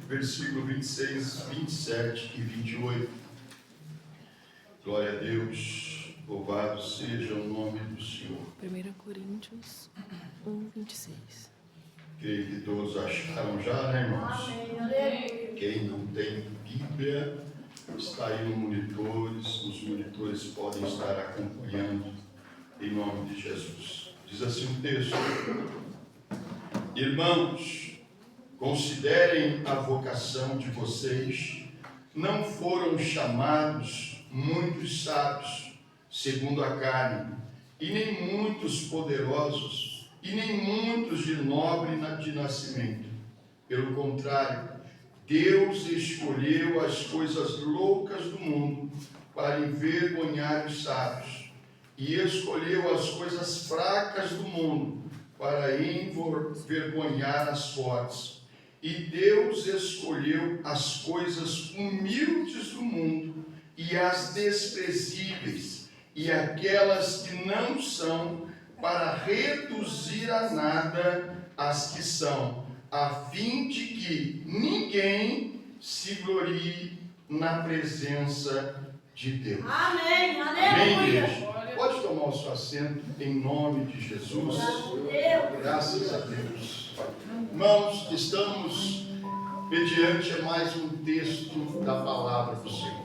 Versículo 26, 27 e 28. Glória a Deus, louvado seja o nome do Senhor. 1 Coríntios 1, 26. Creio que todos acharam já, né, irmãos? Amém. Quem não tem Bíblia, está aí no monitores, os monitores podem estar acompanhando, em nome de Jesus. Diz assim o texto: Irmãos, considerem a vocação de vocês. Não foram chamados muitos sábios, segundo a carne, e nem muitos poderosos, e nem muitos de nobre de nascimento. Pelo contrário, Deus escolheu as coisas loucas do mundo para envergonhar os sábios, e escolheu as coisas fracas do mundo para envergonhar as fortes. E Deus escolheu as coisas humildes do mundo e as desprezíveis e aquelas que não são, para reduzir a nada as que são, a fim de que ninguém se glorie na presença de Deus. Amém. Amém, igreja? Pode tomar o seu assento em nome de Jesus. Graças a Deus. Irmãos, estamos mediante mais um texto da palavra do Senhor.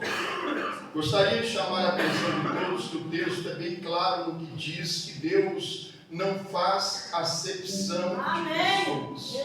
Gostaria de chamar a atenção de todos que o texto é bem claro no que diz que Deus não faz acepção de pessoas.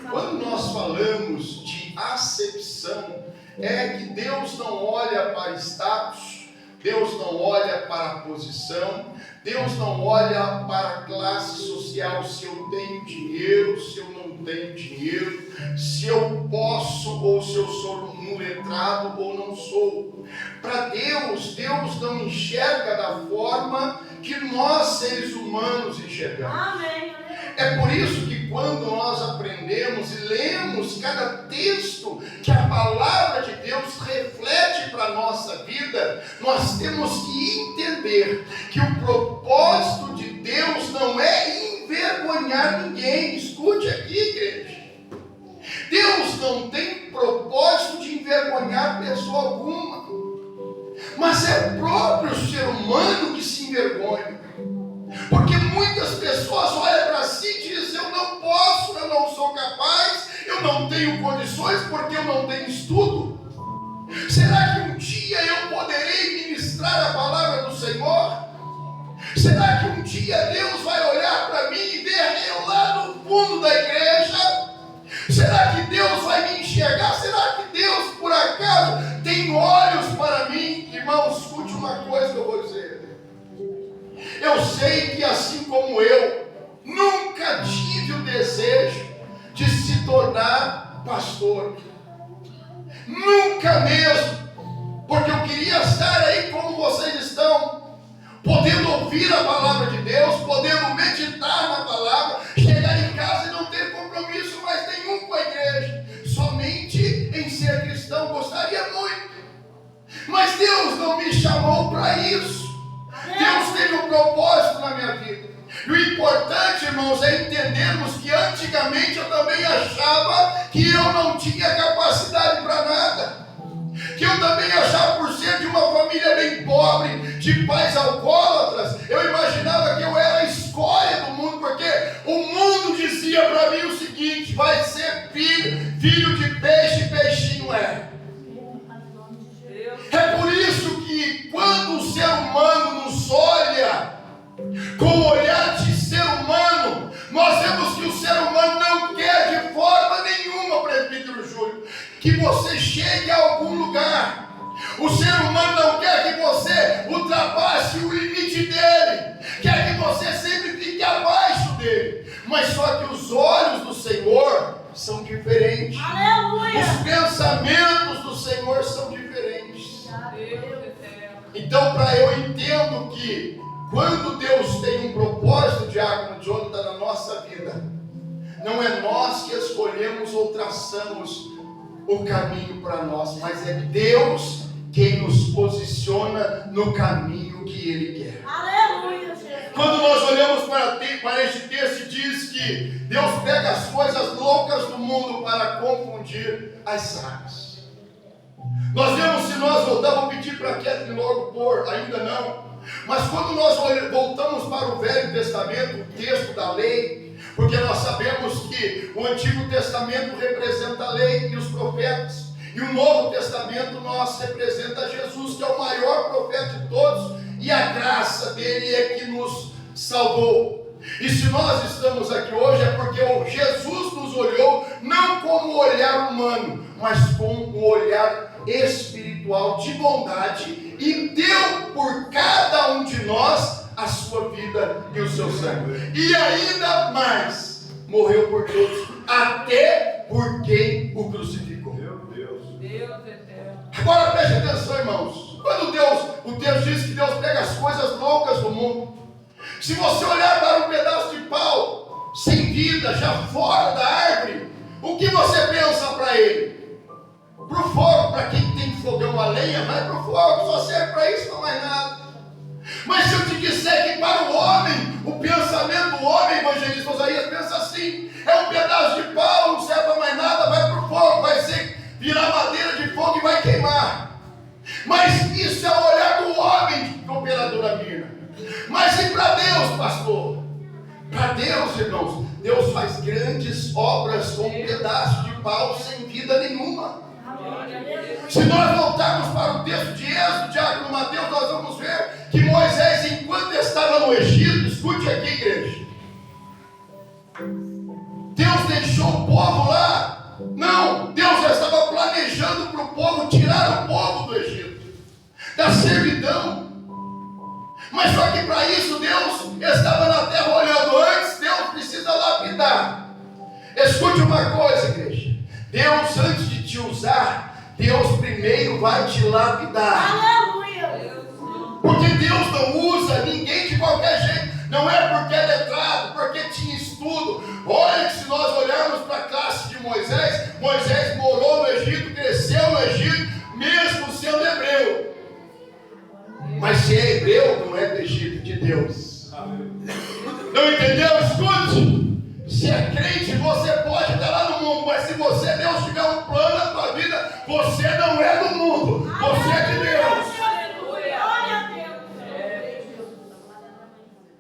Quando nós falamos de acepção, é que Deus não olha para status, Deus não olha para a posição, Deus não olha para a classe social, se eu tenho dinheiro, se eu não tenho dinheiro, se eu posso ou se eu sou um letrado ou não sou. Para Deus, Deus não enxerga da forma que nós seres humanos enxergamos. Amém. É por isso que quando nós aprendemos e lemos cada texto que a palavra de Deus reflete para a nossa vida, nós temos que entender que o propósito de Deus não é envergonhar ninguém. Escute aqui, igreja. Deus não tem propósito de envergonhar pessoa alguma, mas é o próprio ser humano que se envergonha. Porque muitas pessoas olham para si e dizem: eu não posso, eu não sou capaz, eu não tenho condições porque eu não tenho estudo. Será que um dia eu poderei ministrar a palavra do Senhor? Será que um dia Deus vai olhar para mim e ver eu lá no fundo da igreja? Será que Deus vai me enxergar? Será que Deus, por acaso, tem olhos para mim? Irmão, escute uma coisa que eu vou dizer. Eu sei que assim como eu, nunca tive o desejo de se tornar pastor. Nunca mesmo. Porque eu queria estar aí como vocês estão, podendo ouvir a palavra de Deus, podendo meditar na palavra, chegar em casa e não ter compromisso mais nenhum com a igreja, somente em ser cristão. Gostaria muito, mas Deus não me chamou para isso. Deus teve um propósito na minha vida. E o importante, irmãos, é entendermos que antigamente eu também achava que eu não tinha capacidade para nada. Que eu também achava, por ser de uma família bem pobre, de pais alcoólatras, eu imaginava que eu era a escória do mundo, porque o mundo dizia para mim o seguinte: vai ser filho de peixe, peixinho é. É por isso que quando o ser humano nos olha com o olhar de ser humano, nós vemos que o ser humano não quer de forma nenhuma, presbítero Júlio, que você chegue a algum lugar. O ser humano não quer que você ultrapasse o limite dele, quer que você sempre fique abaixo dele. Mas só que os olhos do Senhor são diferentes. Aleluia. Os pensamentos do Senhor são diferentes. Então, eu entendo que quando Deus tem um propósito, diácono Jonathan, na nossa vida, não é nós que escolhemos ou traçamos o caminho para nós, mas é Deus quem nos posiciona no caminho que Ele quer. Aleluia, Jesus. Quando nós olhamos para este texto, diz que que Deus pega as coisas loucas do mundo para confundir as sábias. Nós vemos, se nós voltarmos, vou pedir para a Kathleen logo pôr, ainda não. Mas quando nós voltamos para o Velho Testamento, o texto da lei, porque nós sabemos que o Antigo Testamento representa a lei e os profetas, e o Novo Testamento nós representa Jesus, que é o maior profeta de todos, e a graça dele é que nos salvou. E se nós estamos aqui hoje é porque o Jesus nos olhou não como o olhar humano, mas com o olhar espiritual de bondade, e deu por cada um de nós a sua vida e o seu sangue. E ainda mais, morreu por todos, até por quem o crucificou. Meu Deus. Deus eterno. Agora preste atenção, irmãos. Quando o texto diz que Deus pega as coisas loucas do mundo, se você olhar para um pedaço de pau sem vida, já fora da árvore, o que você pensa para ele? Para o fogo. Para quem tem fogão a lenha, vai para o fogo, só serve para isso, não mais nada. Mas se eu te disser que para o homem, o pensamento do homem, evangelista Osaías pensa assim: é um pedaço de pau, não serve para mais nada, vai para o fogo, vai ser virar madeira de fogo e vai queimar. Mas isso é o olhar do homem, operadora Mirna. Mas e para Deus, pastor? Para Deus, irmãos, Deus faz grandes obras com um pedaço de pau sem vida nenhuma. Se nós voltarmos para o texto de Êxodo, Diácono Mateus, nós vamos ver que Moisés, enquanto estava no Egito, escute aqui, igreja, Deus deixou o povo lá? Não, Deus já estava planejando para o povo tirar o povo do Egito, da servidão. Mas só que para isso Deus estava na terra olhando. Antes, Deus precisa lapidar. Escute uma coisa, igreja: Deus, antes de te usar, Deus primeiro vai te lapidar. Aleluia! Porque Deus não usa ninguém de qualquer jeito. Não é porque é letrado, porque tinha estudo. Olha que se nós olharmos para a classe de Moisés, Moisés morou no Egito, cresceu no Egito, mesmo sendo hebreu. Mas se é hebreu, não é do Egito, de Deus. Não entendeu? Escute. Se é crente, você pode estar lá no mundo, mas se você, Deus, tiver um plano na tua vida, você não é do mundo, você é de Deus.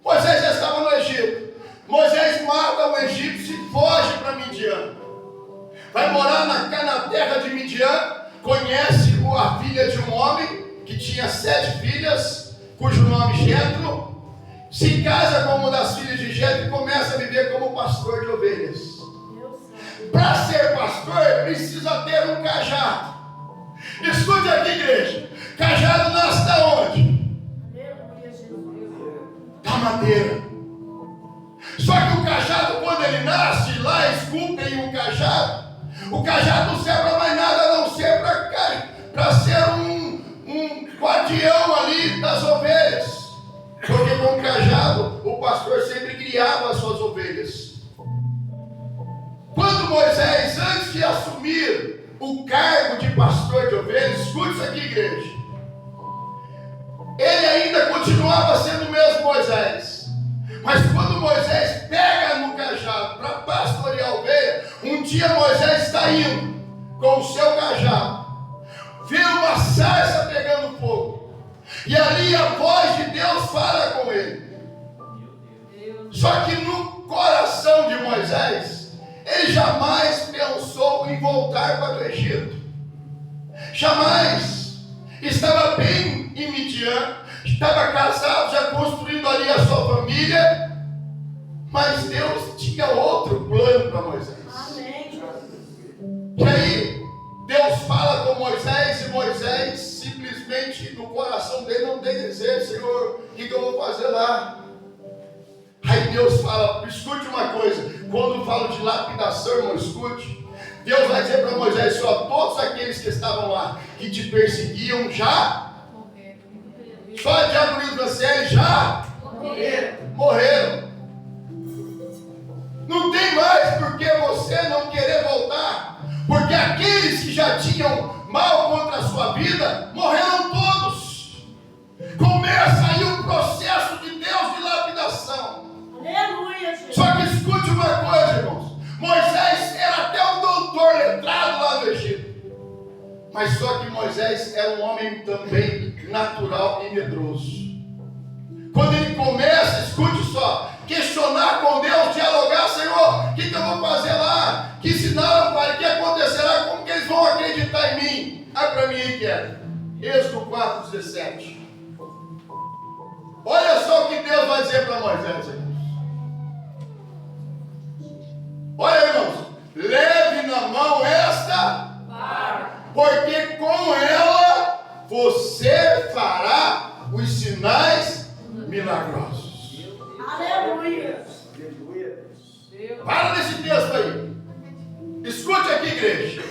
Moisés já estava no Egito. Moisés mata o egípcio e foge para Midian. Vai morar na terra de Midian. Conhece a filha de um homem que tinha 7 filhas, cujo nome Jetro. Se casa com uma das filhas de Jetro e começa a viver como pastor de ovelhas. Para ser pastor, precisa ter um cajado. Escute aqui, igreja: cajado nasce da onde? Da madeira. Só que o cajado, quando ele nasce, lá esculpem o cajado não serve para mais nada, a não ser para ser um guardião ali das ovelhas. Porque com o cajado, o pastor sempre guiava as suas ovelhas. Quando Moisés, antes de assumir o cargo de pastor de ovelhas, escute isso aqui, igreja, ele ainda continuava sendo o mesmo Moisés. Mas quando Moisés pega no cajado para pastorear a ovelha, um dia Moisés está indo com o seu cajado, vê uma sarça pegando fogo, e ali a voz de Deus fala com ele. Só que no coração de Moisés, ele jamais pensou em voltar para o Egito. Jamais. Estava bem em Midian, estava casado, já construindo ali a sua família, mas Deus tinha outro plano para Moisés. Amém. E aí Deus fala com Moisés, e Moisés simplesmente no coração dele não tem desejo: Senhor, o que eu vou fazer lá? Aí Deus fala, escute uma coisa, quando eu falo de lapidação, irmão, escute. Deus vai dizer para Moisés: só todos aqueles que estavam lá, que te perseguiam, já só a diabolismo da série já morreram. Não tem mais por que você não querer voltar, porque aqueles que já tinham mal contra a sua vida, morreram todos. Começa aí o processo de Deus de lapidação. Aleluia, Jesus. Só que escute uma Mas só que Moisés era um homem também natural e medroso. Quando ele começa, escute só, questionar com Deus, dialogar, Senhor, o que eu vou fazer lá? Que sinal, Pai, o que acontecerá? Como que eles vão acreditar em mim? Abre para mim aí, quero. Êxodo 4:17. Olha só o que Deus vai dizer para Moisés, irmãos. Olha, irmãos, leve na mão esta vara, porque com ela você fará os sinais milagrosos. Aleluia. Para nesse texto aí. Escute aqui, igreja.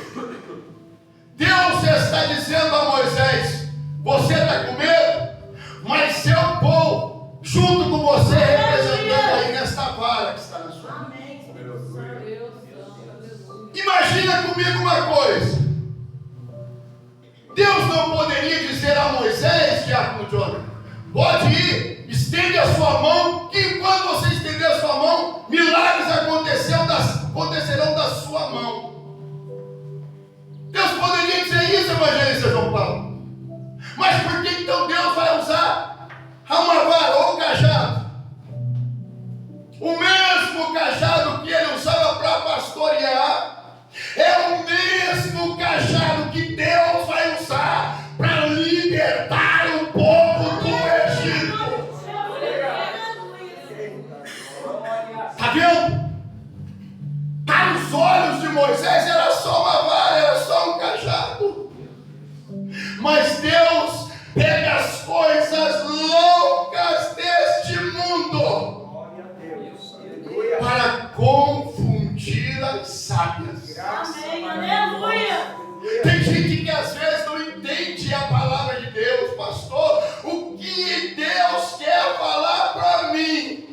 Deus está dizendo a Moisés: você está com medo? Mas seu povo, junto com você, representando aí nesta vara que está na sua mão. Imagina comigo uma coisa. Deus não poderia dizer a Moisés, Diácono Jonathan, pode ir, estende a sua mão, que quando você estender a sua mão, milagres acontecerão da sua mão. Deus poderia dizer isso, evangelista João Paulo. Mas por que então Deus vai usar uma vara ou um cajado? O mesmo cajado que ele usava para pastorear é o mesmo cajado que Deus vai usar para libertar o povo do Egito. Está vendo? Para os olhos de Moisés era só uma vara, era só um cajado. Mas Deus pega as coisas loucas deste mundo para confundir as sábias. Amém. Aleluia. Tem gente que às vezes não entende a palavra de Deus, pastor. O que Deus quer falar para mim?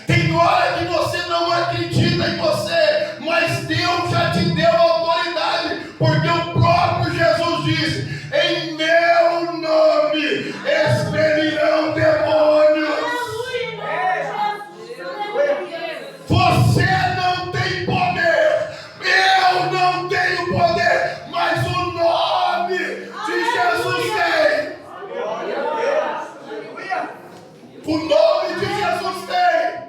Tem hora que você não acredita em você, mas Deus já te deu autoridade, porque o próprio Jesus disse: em meu nome expelirão demônios. Você não tem poder, eu não tenho poder, mas o nome de Jesus tem. O nome de Jesus tem.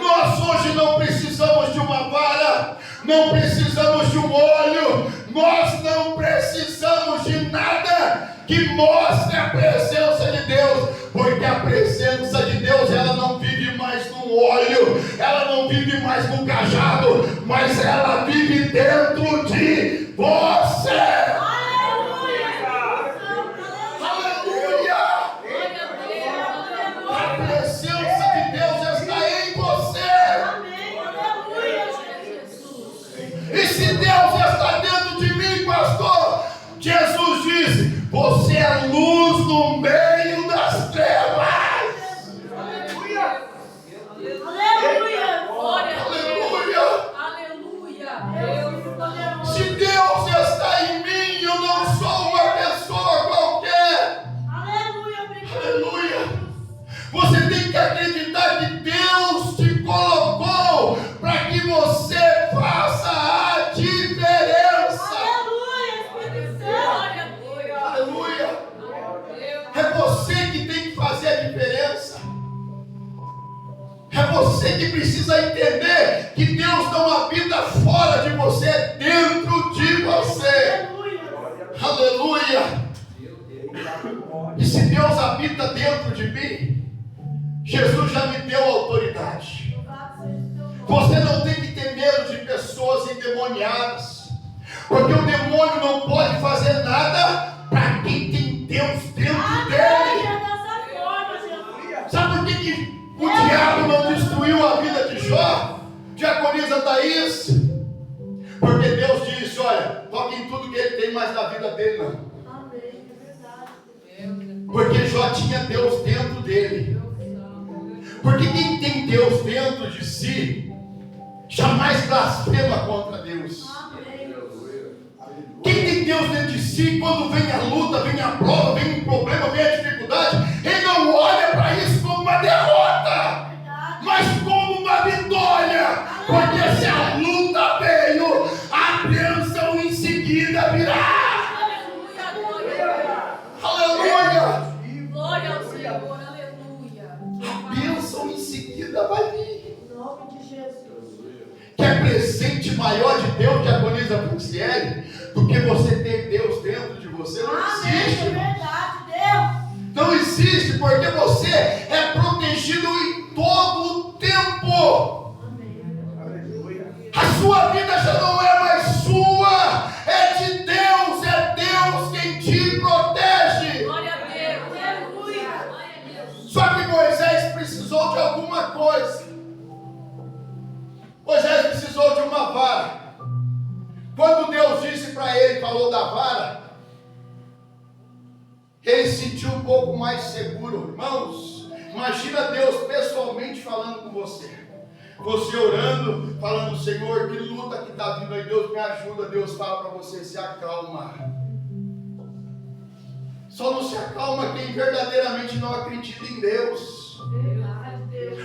Nós hoje não precisamos de uma vara, não precisamos de um olho, nós não precisamos de nada que mostre a presença de Deus, porque a presença de Deus, ela não vive mais no olho, ela não vive mais no cajado, mas ela vive dentro de você. Jesus disse: você é luz no meio das trevas. Aleluia. Se Deus está em mim, eu não sou uma pessoa qualquer. Aleluia. Você tem que acreditar que Deus te colocou para que você faça a diferença. Aleluia. É você que tem que fazer a diferença. É você que precisa entender que Deus não habita fora de você, é dentro de você. Aleluia. E se Deus habita dentro de mim, Jesus já me deu autoridade. Você não tem que ter medo de pessoas endemoniadas, porque o demônio não pode fazer nada para quem tem Deus dentro dele. Sabe por que o diabo não destruiu a vida de Jó? Diaconisa Thaís? Porque Deus disse: olha, toque em tudo que ele tem, mas na vida dele não. Porque Jó tinha Deus dentro dele. Porque quem tem Deus dentro de si jamais blasfema contra Deus. Quem tem Deus dentro de si, quando vem a luta, vem a prova, vem o problema, vem a dificuldade, ele não olha para isso como uma derrota, mas como uma vitória. Porque se a luta veio, a bênção em seguida Porque você tem Deus dentro de você, não Amém. existe. É verdade, Deus. Não existe, porque você é protegido em todo o tempo. A sua vida já não é mais sua, é de Deus, é Deus quem te protege. Glória a Deus. Aleluia. Só que Moisés precisou de alguma coisa. Moisés precisou de uma vara. Quando Deus disse para ele, falou da vara, ele se sentiu um pouco mais seguro. Irmãos, imagina Deus pessoalmente falando com você. Você orando, falando: Senhor, que luta que está vindo aí, Deus me ajuda. Deus fala para você: se acalma. Só não se acalma quem verdadeiramente não acredita em Deus.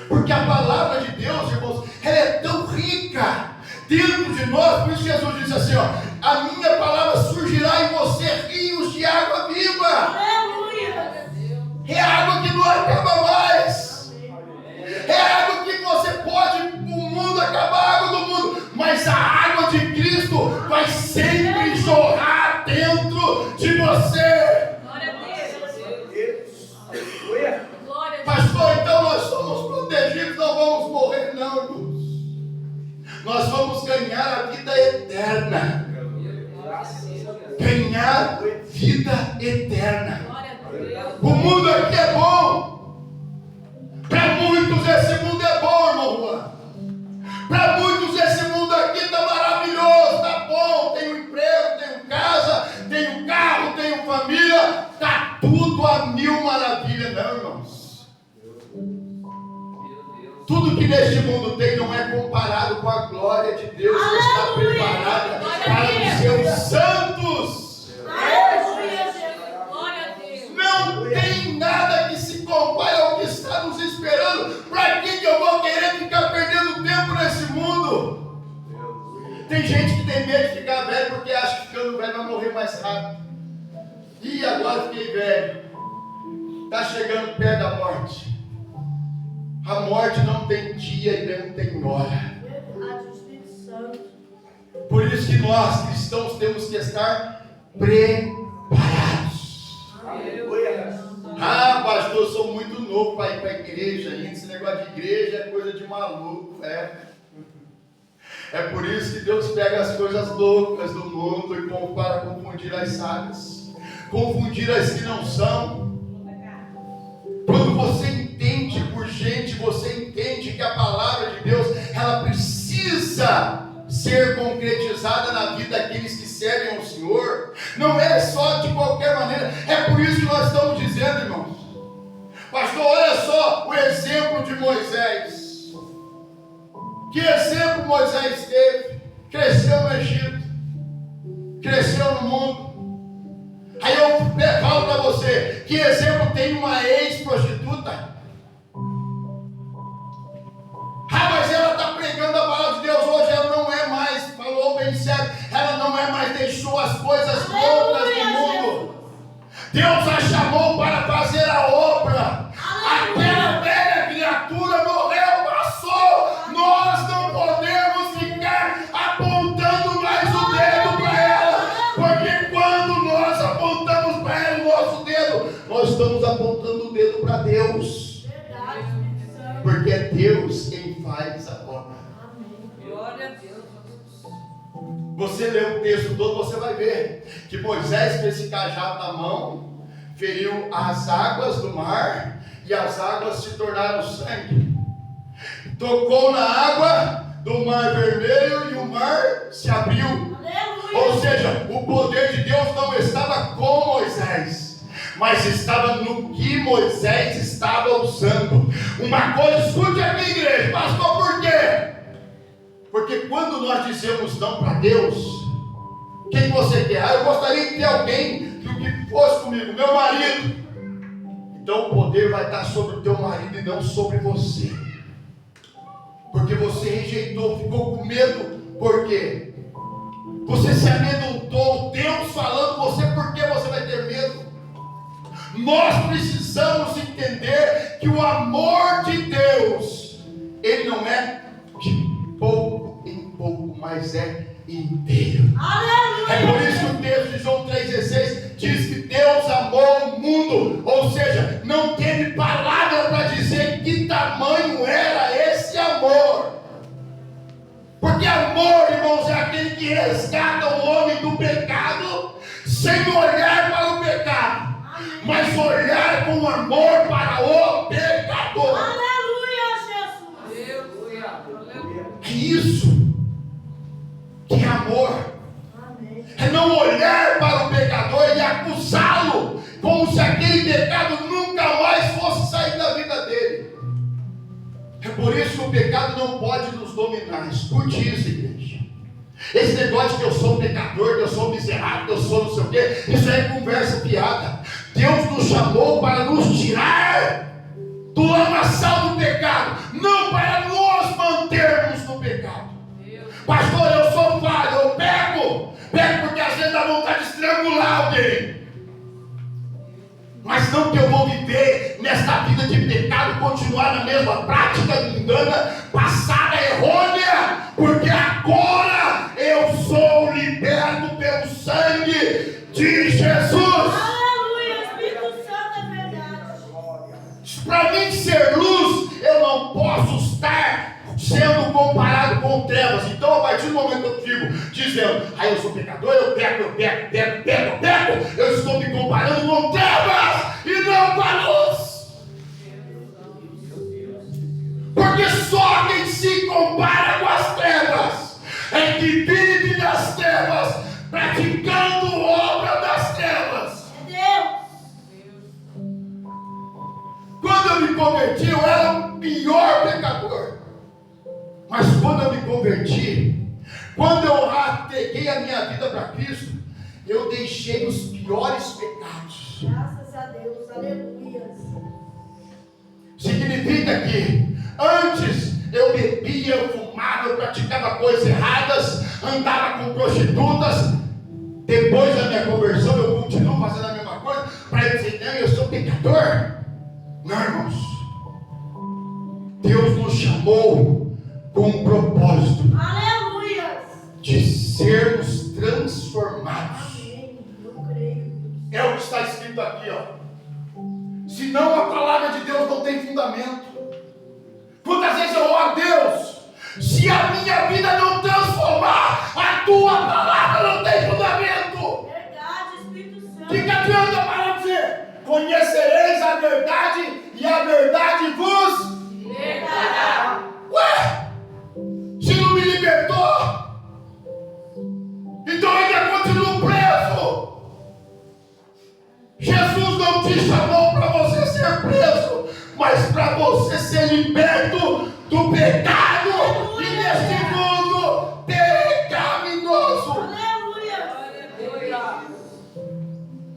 Porque a palavra de Deus, irmãos, ela é tão rica dentro de nós. Por isso Jesus disse assim: ó, a minha palavra surgirá em você rios de água viva. Aleluia. É água que não acaba mais. É água que você pode, o mundo acabar, a água do mundo, mas a água de Cristo vai sempre jorrar dentro de você. Glória a Deus. Pastor, então nós somos protegidos, não vamos morrer, não, irmãos. Nós vamos ganhar a vida eterna. Ganhar vida eterna. O mundo aqui é bom. Para muitos esse mundo é bom, irmão Juan. Para muitos esse mundo aqui está maravilhoso, está bom. Tenho emprego, tenho casa, tenho carro, tenho família. Está tudo a mil maravilhas, não, irmãos. Tudo que neste mundo tem não é comparado com a glória de Deus que está preparada para os seus santos. Aleluia. Glória a Deus. Não tem nada que se compare ao que está nos esperando. Para que eu vou querer ficar perdendo tempo nesse mundo? Tem gente que tem medo de ficar velho porque acha que ficando velho vai morrer mais rápido. E agora fiquei velho. Está chegando perto da morte. A morte não tem dia e não tem hora. Verdade, Espírito Santo. Por isso que nós, cristãos, temos que estar preparados. Ah, pastor, eu sou muito novo para ir para a igreja ainda. Esse negócio de igreja é coisa de maluco. É por isso que Deus pega as coisas loucas do mundo e para confundir as sábias, confundir as que não são. Quando você entende por gente, você entende que a palavra de Deus, ela precisa ser concretizada na vida daqueles que servem ao Senhor. Não é só de qualquer maneira. É por isso que nós estamos dizendo, irmãos. Pastor, olha só o exemplo de Moisés. Que exemplo Moisés teve? Cresceu no Egito, cresceu no mundo. Aí eu falo para você, que exemplo tem uma ex-prostituta? Ah, mas ela está pregando a palavra de Deus hoje, ela não é mais, falou bem certo, ela não é mais, deixou as coisas loucas do mundo. Deus a chamou para fazer a obra. Aquela velha criatura morreu, passou. Nós não podemos ficar apontando mais o dedo para ela, porque quando nós apontamos para ela o nosso dedo, nós estamos apontando o dedo para Deus. Verdade, Espírito Santo. Porque é Deus quem faz a obra. Glória a Deus. Você lê o texto todo, você vai ver que Moisés com esse cajado na mão feriu as águas do mar e as águas se tornaram sangue. Tocou na água do mar vermelho e o mar se abriu. Aleluia. Ou seja, o poder de Deus não estava com Moisés, mas estava no que Moisés estava usando. Uma coisa, escute aqui, igreja, pastor, por quê? Porque quando nós dizemos não para Deus, quem você quer? Ah, eu gostaria de ter alguém que fosse comigo, meu marido. Então o poder vai estar sobre o teu marido e não sobre você. Porque você rejeitou, ficou com medo. Por quê? Você se amedrontou, Deus falando com você, por que você vai ter medo? Nós precisamos entender que o amor de Deus, ele não é de pouco em pouco, mas é inteiro. Aleluia. É por isso que o texto de João 3,16 diz que Deus amou o mundo, ou seja, não teve palavra para dizer que tamanho era esse amor. Porque amor, irmãos, é aquele que resgata o homem do pecado, sem olhar para o pecado, mas olhar com amor para o pecador. Aleluia, Jesus. É isso que é amor. Amém. É não olhar para o pecador e acusá-lo, como se aquele pecado nunca mais fosse sair da vida dele. É por isso que o pecado não pode nos dominar. Escute isso, igreja. Esse negócio que eu sou um pecador, que eu sou um miserável, que eu sou não sei o quê, isso é conversa piada. Deus nos chamou para nos tirar do lamaçal do pecado, não para nos mantermos no pecado. Pastor, eu sou falho, eu pego porque às vezes dá vontade de estrangular alguém. Mas não que eu vou viver nesta vida de pecado, continuar na mesma prática mundana, passada, errônea, porque agora eu sou liberto pelo sangue de Jesus. Aleluia, Espírito Santo, é verdade. Para mim ser luz, eu não posso estar sendo comparado com trevas. Então, a partir do momento que eu fico dizendo, eu sou pecador, eu peco, eu estou me comparando com trevas e não com a luz. Porque só quem se compara com as trevas é que vive nas trevas, praticando obra das trevas. É Deus. Quando eu me converti, eu era o pior pecador. Mas quando eu me converti, quando eu entreguei a minha vida para Cristo, eu deixei os piores pecados. Graças a Deus, aleluia. Significa que antes eu bebia, eu fumava, eu praticava coisas erradas, andava com prostitutas. Depois da minha conversão, eu continuo fazendo a mesma coisa, para dizer, não, eu sou pecador. Não, irmãos, Deus nos chamou com um propósito, Aleluia. de sermos transformados. Amém. Eu creio. É o que está escrito aqui, ó. Senão a palavra de Deus não tem fundamento. Quantas vezes eu oro a Deus, se a minha vida não transformar, a tua palavra não tem fundamento. Verdade, Espírito Santo. O que adianta para dizer? Conhecereis a verdade e a verdade vos Libertará. Ué? Se não me libertou, então ainda continuo preso. Jesus não te chamou para você ser preso, mas para você ser liberto do pecado e deste mundo pecaminoso. Aleluia.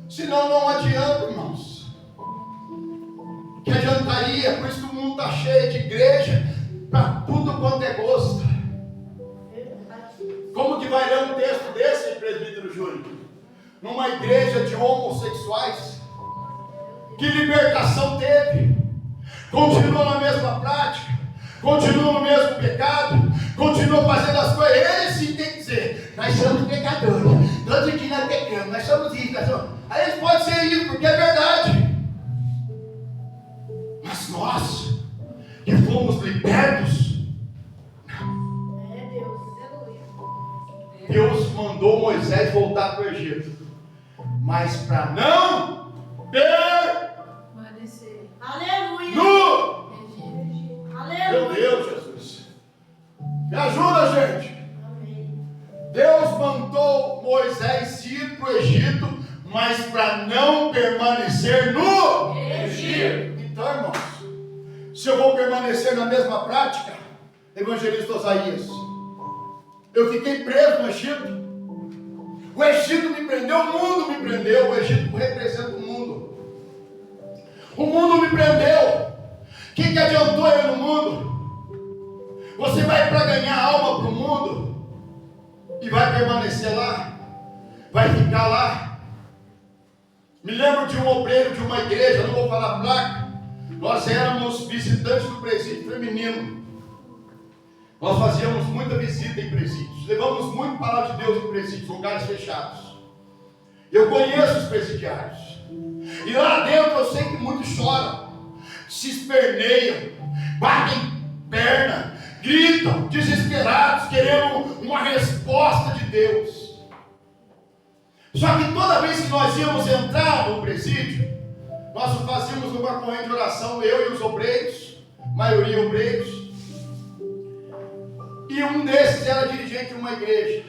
Senão não adianta, irmãos. Que adiantaria? Por isso que o mundo está cheio de igreja para tudo quanto é gosto. Como que vai ler um texto desse, presbítero Júnior? Numa igreja de homossexuais? Que libertação teve? Continua na mesma prática, continua no mesmo pecado, continua fazendo as coisas. Eles sim tem que dizer, nós somos pecadores, todo dia nós pecamos, nós somos isso, nós somos... Aí eles podem ser isso, porque é verdade. Mas nós, que fomos libertos, É Deus. Aleluia. Deus mandou Moisés voltar para o Egito, mas para não Permanecer. Aleluia. no... Meu Aleluia. Deus, Jesus, me ajuda, gente. Amém. Deus mandou Moisés ir para o Egito, mas para não permanecer no Egito. Então, irmãos, se eu vou permanecer na mesma prática, evangelista Osaías, eu fiquei preso no Egito. O Egito me prendeu, o mundo me prendeu. O Egito representa o mundo. O mundo me prendeu. O que adiantou eu no mundo? Você vai para ganhar alma para o mundo e vai permanecer lá, vai ficar lá. Me lembro de um obreiro de uma igreja, não vou falar a placa. Nós éramos visitantes do presídio feminino. Nós fazíamos muita visita em presídios, levamos muito a palavra de Deus em presídios, lugares fechados. Eu conheço os presidiários, e lá dentro eu sei que muitos choram, se esperneiam, batem perna, gritam, desesperados, querendo uma resposta de Deus. Só que toda vez que nós íamos entrar no presídio, nós fazíamos uma corrente de oração, eu e os obreiros, maioria obreiros, e um desses era dirigente de uma igreja.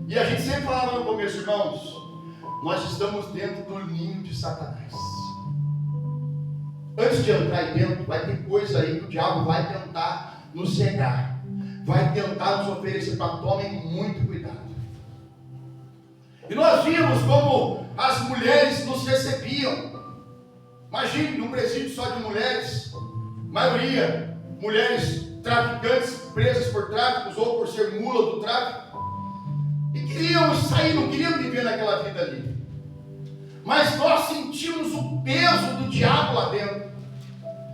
E a gente sempre falava no começo, irmãos, nós estamos dentro do ninho de Satanás. Antes de entrar aí dentro, vai ter coisa aí que o diabo vai tentar nos cegar, vai tentar nos oferecer, para tomem muito cuidado. E nós vimos como as mulheres nos recebiam. Imagine, num presídio só de mulheres, maioria, mulheres traficantes, presas por tráficos ou por ser mula do tráfico, e queriam sair, não queriam viver naquela vida ali. Mas nós sentimos o peso do diabo lá dentro.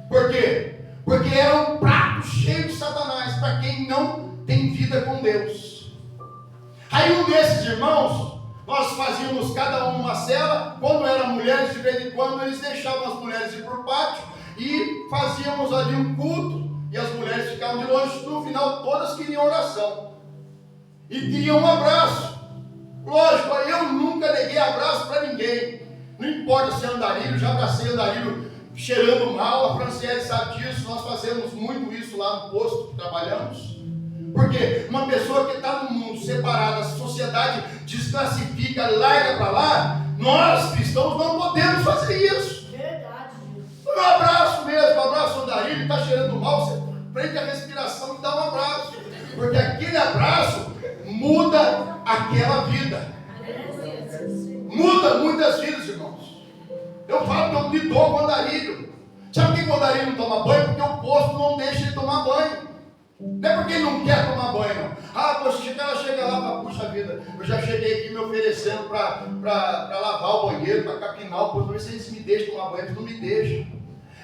Por quê? Porque era um prato cheio de Satanás para quem não tem vida com Deus. Aí um desses irmãos, nós fazíamos cada um uma cela. Quando eram mulheres, de vez em quando eles deixavam as mulheres ir para o pátio e fazíamos ali um culto, e as mulheres ficavam de longe. No final todas queriam oração e queriam um abraço. Lógico, eu nunca neguei abraço para ninguém. Não importa se é andarilho, já abracei andarilho cheirando mal. A Franciele sabe disso. Nós fazemos muito isso lá no posto que trabalhamos. Porque uma pessoa que está no mundo separada, a sociedade desclassifica, larga para lá, nós cristãos não podemos fazer isso. Verdade. Um abraço mesmo, um abraço andarilho, está cheirando mal, você prende a respiração e dá um abraço. Porque aquele abraço muda aquela vida. Muda muitas vidas, irmãos. Eu falo que eu me dou com o andarilho. Sabe por que o andarilho não toma banho? Porque o posto não deixa ele tomar banho. Não é porque ele não quer tomar banho, não. Ah, poxa, ela chega lá e fala, puxa vida, eu já cheguei aqui me oferecendo para lavar o banheiro, para capinar o posto, para ver se eles me deixam tomar banho. Eles não me deixam.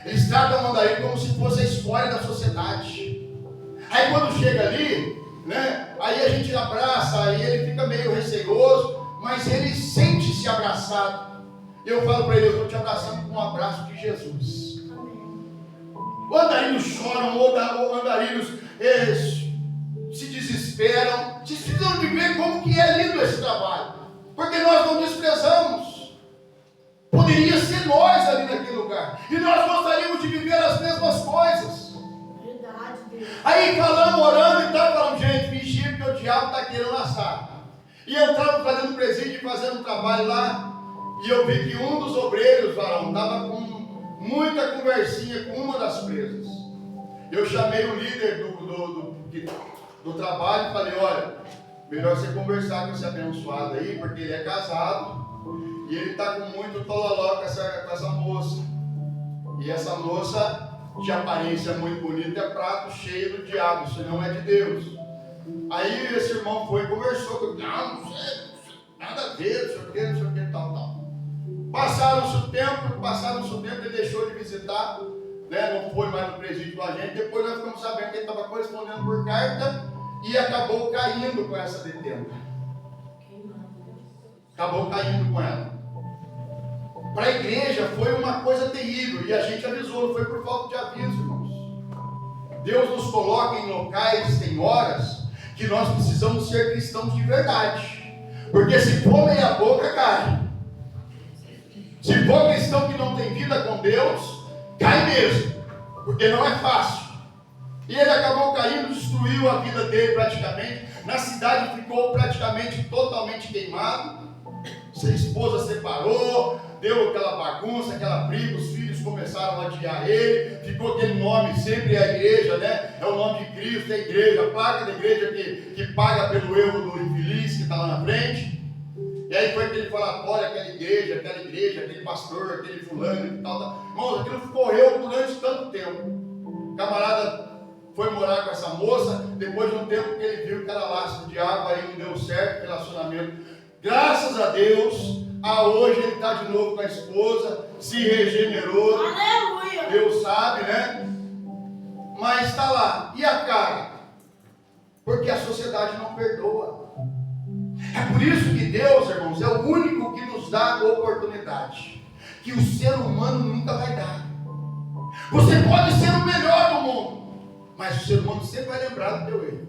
Eles tratam o andarilho como se fosse a escória da sociedade. Aí quando chega ali, né, aí a gente abraça, aí ele fica meio receoso, mas ele sente-se abraçado. Eu falo para ele, eu estou te abraçando com um abraço de Jesus. Os andarilhos choram, ou andarilhos se desesperam. Vocês precisam de ver como que é lindo esse trabalho, porque nós não desprezamos. Poderia ser nós ali naquele lugar, e nós gostaríamos de viver as mesmas coisas. Verdade, Deus. Aí falamos, orando e tal, falamos, gente, vigia que o diabo está querendo assar. E entramos fazendo presídio e fazendo um trabalho lá. E eu vi que um dos obreiros, varão, estava com muita conversinha com uma das presas. Eu chamei o líder do trabalho e falei, olha, melhor você conversar com esse abençoado aí, porque ele é casado e ele está com muito tololó com essa moça. E essa moça, de aparência muito bonita, é prato cheio do diabo, isso não é de Deus. Aí esse irmão foi e conversou comigo, não sei, nada a ver, não sei o que, tal. Passaram-se o tempo, ele deixou de visitar, né, não foi mais no presídio com a gente. Depois nós ficamos sabendo que ele estava correspondendo por carta e acabou caindo com essa detenta. Acabou caindo com ela. Para a igreja foi uma coisa terrível e a gente avisou, não foi por falta de aviso, irmãos. Deus nos coloca em locais, tem horas, que nós precisamos ser cristãos de verdade. Porque se for meia boca, cai. Se for cristão que não tem vida com Deus, cai mesmo, porque não é fácil. E ele acabou caindo, destruiu a vida dele praticamente. Na cidade ficou praticamente totalmente queimado. Sua esposa separou, deu aquela bagunça, aquela briga, os filhos começaram a odiar ele. Ficou aquele nome, sempre a igreja, né? É o nome de Cristo, é a igreja, a placa da igreja que paga pelo erro do infeliz que está lá na frente. E aí foi aquele falatório, aquela igreja, aquele pastor, aquele fulano e tal. Irmãos, aquilo correu durante tanto tempo. O camarada foi morar com essa moça, depois de um tempo que ele viu que era laço do diabo, aí não deu certo o relacionamento. Graças a Deus, hoje ele está de novo com a esposa, se regenerou. Aleluia! Deus sabe, né? mas está lá. E a cara? Porque a sociedade não perdoa. É por isso que Deus, irmãos, é o único que nos dá a oportunidade que o ser humano nunca vai dar. Você pode ser o melhor do mundo, mas o ser humano sempre vai lembrar do teu erro.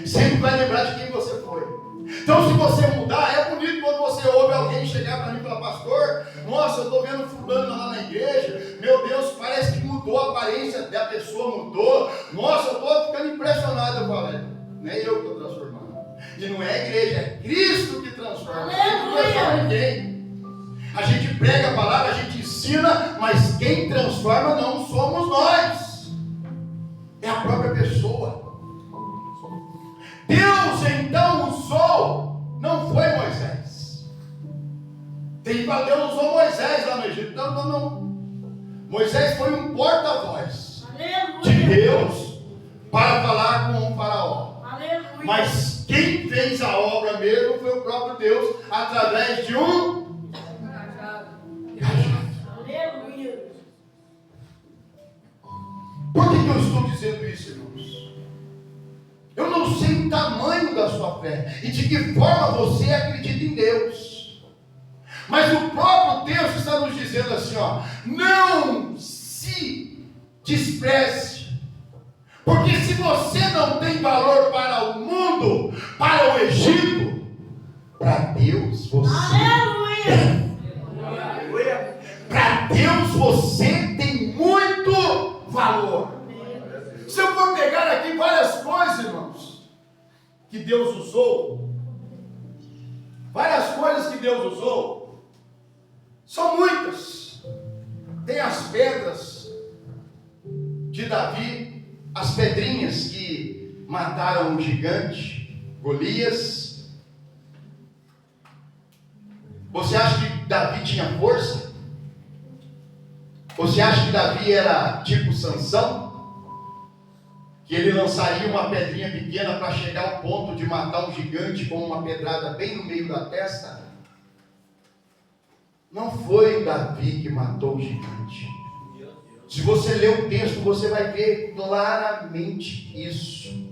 Sempre vai lembrar de quem você foi. Então, se você mudar, é bonito quando você ouve alguém chegar para mim e falar: pastor, nossa, eu estou vendo fulano lá na igreja, meu Deus, parece que mudou a aparência da pessoa, mudou. Nossa, eu estou ficando impressionado. Eu falo: nem eu que estou transformando. E não é a igreja, é Cristo que transforma. Não transforma ninguém. A gente prega a palavra, a gente ensina, mas quem transforma não somos nós. É a própria pessoa. Deus então usou, não foi Moisés. Tem que falar, Deus usou Moisés lá no Egito. Não. Moisés foi um porta-voz de Deus para falar com o faraó. Aleluia. Mas quem fez a obra mesmo foi o próprio Deus, através de um cajado. Aleluia. Por que eu estou dizendo isso, irmãos? Eu não sei o tamanho da sua fé e de que forma você acredita em Deus. Mas o próprio Deus está nos dizendo assim, ó: não se despreze. Porque se você não tem valor para o mundo, para o Egito, para Deus você tem. Para Deus você tem muito valor. Se eu for pegar aqui várias coisas, irmãos, que Deus usou, várias coisas que Deus usou, são muitas. Tem as pedras de Davi, as pedrinhas que mataram o gigante Golias. Você acha que Davi tinha força? Você acha que Davi era tipo Sansão? Que ele lançaria uma pedrinha pequena para chegar ao ponto de matar um gigante com uma pedrada bem no meio da testa? Não foi o Davi que matou o gigante. Se você ler o texto, você vai ver claramente isso.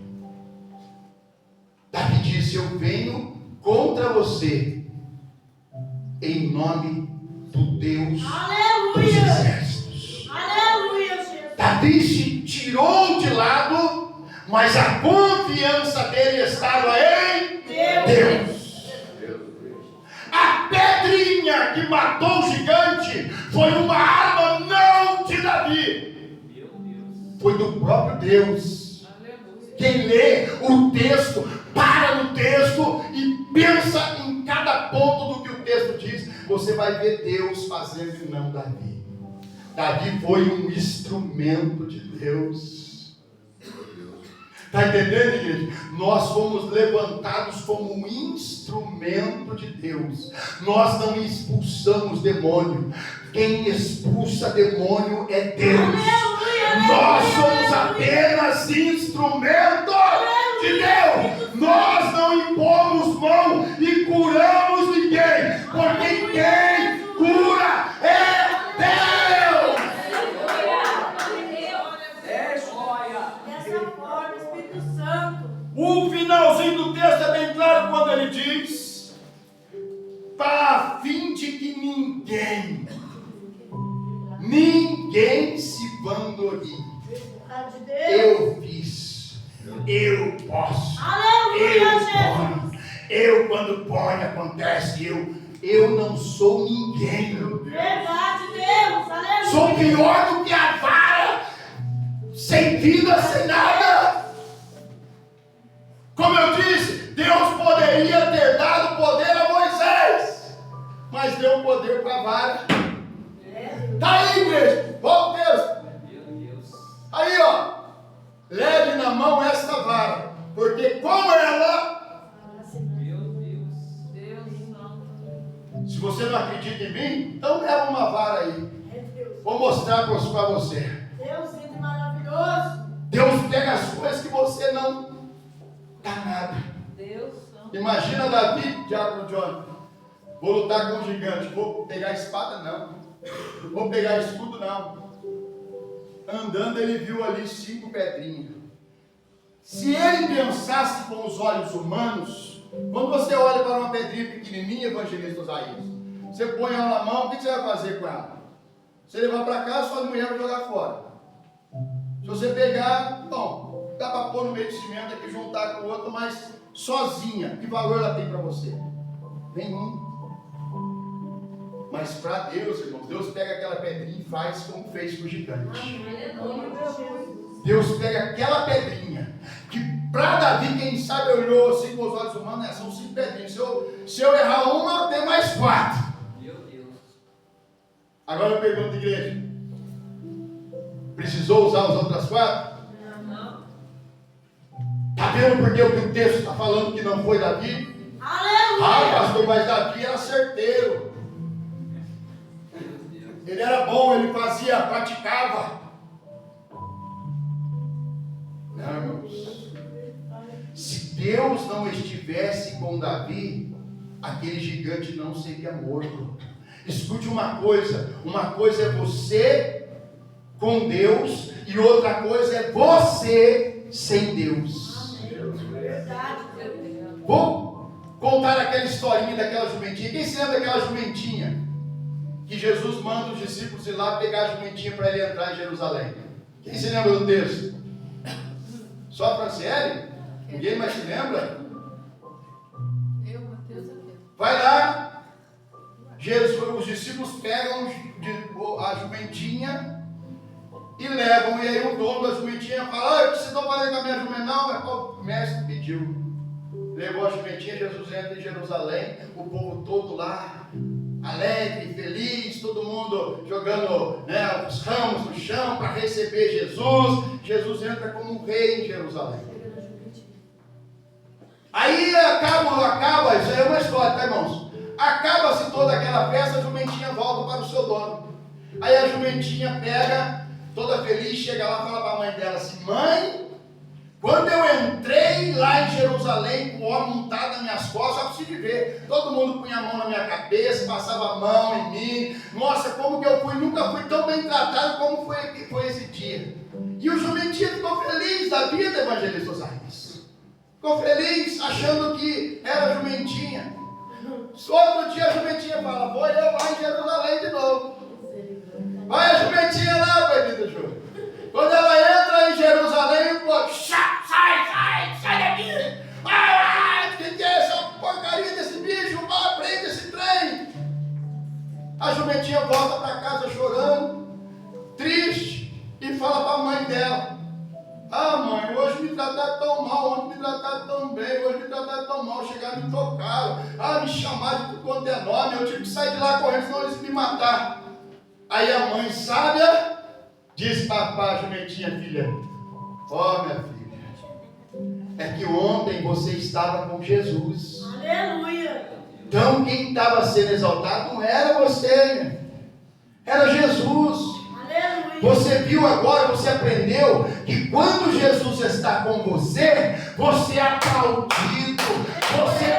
Davi disse: eu venho contra você em nome do Deus dos exércitos. Aleluia. Davi se tirou de lado, mas a confiança dele estava em Deus. A pedrinha que matou o gigante foi uma arma não de Davi, foi do próprio Deus. Quem lê o texto, para no texto e pensa em cada ponto do que o texto diz, você vai ver Deus fazendo e não Davi. Davi foi um instrumento de Deus. Está entendendo, igreja? Nós fomos levantados como um instrumento de Deus. Nós não expulsamos demônio. Quem expulsa demônio é Deus. Nós somos apenas instrumentos de Deus. Nós não impomos mão e curamos ninguém, porque quem cura é Deus. O finalzinho do texto é bem claro quando ele diz: para fim de que ninguém se vanglorie. Eu fiz, eu posso, eu quando ponho acontece, eu não sou ninguém, meu Deus. Verdade, Deus, aleluia. Sou pior do que a vara, sem vida, sem nada. Como eu disse, Deus poderia ter dado poder a Moisés, mas deu poder para a vara. Está aí, igreja, volta o texto. Aí, ó, leve na mão esta vara, porque com ela, se você não acredita em mim, então leva uma vara aí. Vou mostrar para você. Deus é maravilhoso. Deus pega as coisas que você não dá nada. Imagina Davi, diabo John, vou lutar com um gigante, vou pegar a espada não, vou pegar escudo não. andando, ele viu ali 5 pedrinhas. Se ele pensasse com os olhos humanos, quando você olha para uma pedrinha pequenininha, evangelista Osaías, você põe ela na mão, o que você vai fazer com ela? Você levar para casa, sua mulher vai jogar fora. Se você pegar, bom, dá para pôr no meio de cimento aqui, juntar com o outro, mas sozinha, que valor ela tem para você? Nenhum. Mas para Deus, irmãos, Deus pega aquela pedrinha e faz como fez com o gigante. Deus pega aquela pedrinha, que para Davi, quem sabe, olhou assim com os olhos humanos, né? São 5 pedrinhas. Se eu errar uma, eu tenho mais 4. Meu Deus. Agora eu pergunto, igreja: precisou usar as outras 4? Não. Está vendo porque o texto está falando que não foi Davi? Aleluia! Pastor, mas Davi era certeiro. Ele era bom, ele fazia, praticava. Não, irmãos. Se Deus não estivesse com Davi, aquele gigante não seria morto. Escute uma coisa é você com Deus e outra coisa é você sem Deus. Verdade. Vou contar aquela historinha daquela jumentinha. Quem se lembra daquela jumentinha que Jesus manda os discípulos ir lá pegar a jumentinha para ele entrar em Jerusalém? Quem se lembra do texto? Só a Franciele? Ninguém mais se lembra? Eu, Mateus e Pedro. Vai lá, os discípulos pegam a jumentinha e levam, e aí o dono da jumentinha fala: o que vocês estão fazendo com a minha jumentinha? Não, o mestre pediu. Levou a jumentinha, Jesus entra em Jerusalém, o povo todo lá, alegre, feliz, todo mundo jogando, né, os ramos no chão para receber Jesus. Jesus entra como um rei em Jerusalém. Aí acaba, isso aí é uma história, tá, irmãos? Acaba-se toda aquela festa, a jumentinha volta para o seu dono. Aí a jumentinha pega, toda feliz, chega lá e fala para a mãe dela assim: mãe, quando eu entrei lá em Jerusalém com o homem montado nas minhas costas, só preciso ver, todo mundo punha a mão na minha cabeça, passava a mão em mim. Nossa, como que eu fui, nunca fui tão bem tratado como foi esse dia. E o jumentinho ficou feliz da vida, evangelista Osaías. Ficou feliz, achando que era jumentinha. Outro dia a jumentinha fala: vou eu lá em Jerusalém de novo. Vai a jumentinha lá, bendita Ju. Quando ela entra em Jerusalém, o povo: sai daqui. Que é essa porcaria desse bicho? Prende esse trem. A jumentinha volta para casa chorando, triste, e fala para a mãe dela: ah, mãe, hoje me trataram tão mal, ontem me trataram tão bem, hoje me trataram tão mal, chegaram e me tocaram, me chamaram de tudo quanto é nome, eu tive que sair de lá correndo, senão eles me mataram. Aí a mãe sábia diz para a jumentinha: filha, minha filha, é que ontem você estava com Jesus. Aleluia! Então quem estava sendo exaltado não era você, era Jesus. Você viu agora, você aprendeu que quando Jesus está com você, você é aplaudido, você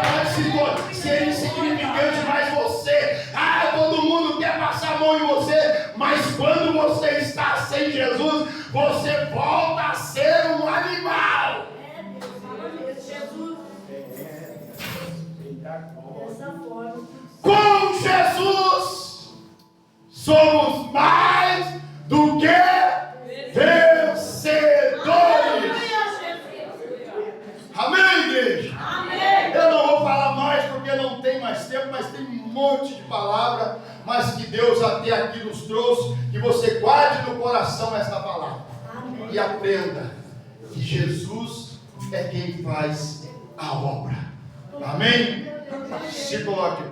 pode ser insignificante, mas você, todo mundo quer passar a mão em você, mas quando você está sem Jesus, você volta a ser um animal. Jesus. Dessa forma. Com Jesus, somos mais do que vencedores. Amém, igreja? Amém. Eu não vou falar mais porque não tem mais tempo, mas tem um monte de palavra, mas que Deus até aqui nos trouxe, que você guarde no coração esta palavra. Amém. E aprenda que Jesus é quem faz a obra. Amém? Se coloque.